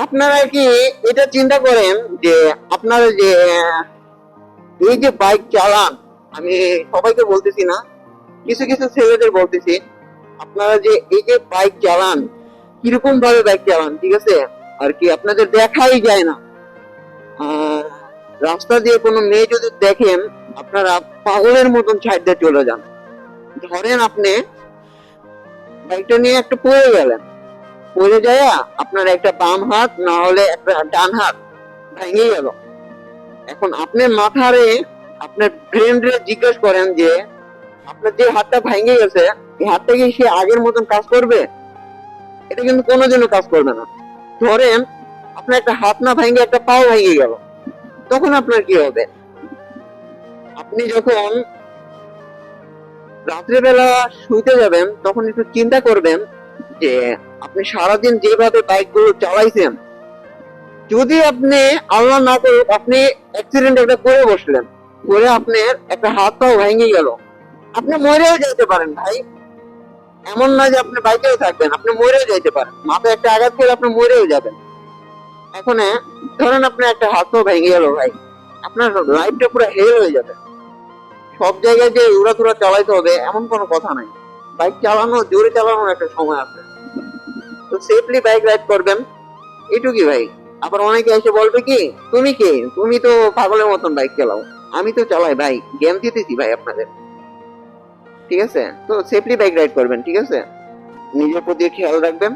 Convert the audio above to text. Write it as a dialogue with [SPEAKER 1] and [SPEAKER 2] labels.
[SPEAKER 1] আপনারা কি এটা চিন্তা করেন যে আপনারা যে এই যে বাইক চালান, আমি সবাইকে বলতেছি না, কিছু কিছু ছেলেদের বলতেছি, আপনারা যে এই যে বাইক চালান, কিরকম ভাবে বাইক চালান, ঠিক আছে, আর কি আপনাদের দেখাই যায় না। আহ, রাস্তা দিয়ে কোনো মেয়ে যদি দেখেন, আপনারা পাগলের মতন সাইড দিয়ে চলে যান। ধরেন আপনি বাইকটা নিয়ে একটু পড়ে গেলেন, পড়ে যায় আপনার একটা বাম হাত না হলে একটা ডান হাত ভেঙে গেল। এখন আপনার মাথারে আপনার ব্রেন রে জিজ্ঞেস করেন যে আপনার যে হাতটা ভেঙে গেছে, এই হাতটা কি সে আগের মতন কাজ করবে? এটা কিন্তু কোনোদিনও কাজ করবে না। ধরেন আপনার একটা হাত না ভেঙে একটা পাও ভেঙে গেল, তখন আপনার কি হবে? আপনি যখন রাত্রেবেলা শুইতে যাবেন তখন একটু চিন্তা করবেন যে আপনি সারাদিন যেভাবে বাইক গুলো চালাইছেন, যদি আপনি আল্লাহ না করুক আপনি অ্যাক্সিডেন্ট একটা করে বসলেন, করে আপনার একটা হাত পাও ভেঙে গেল, আপনি মরেও যেতে পারেন ভাই। এমন না যে আপনি বাইকেও থাকবেন, আপনি মরেও যেতে পারেন, মাথায় একটা আঘাত করে আপনি মরেও যাবেন। এখন ধরেন আপনার একটা হাত পাও ভেঙে গেল ভাই, আপনার লাইফটা পুরো হেল হয়ে যাবে। সব জায়গায় যে উড়াধুরা চালাইতে হবে এমন কোনো কথা নাই। বাইক চালানো, জোরে চালানোর একটা সময় আছে। তো সেফলি বাইক রাইড করবেন, এটুকুই ভাই। আবার অনেকে এসে বলবে কি, তুমি কে, তুমি তো পাগলের মতন বাইক চালাও। আমি তো চালাই ভাই, জ্ঞান দিতেছি ভাই আপনাদের, ঠিক আছে? তো সেফলি বাইক রাইড করবেন, ঠিক আছে? নিজের প্রতি খেয়াল রাখবেন।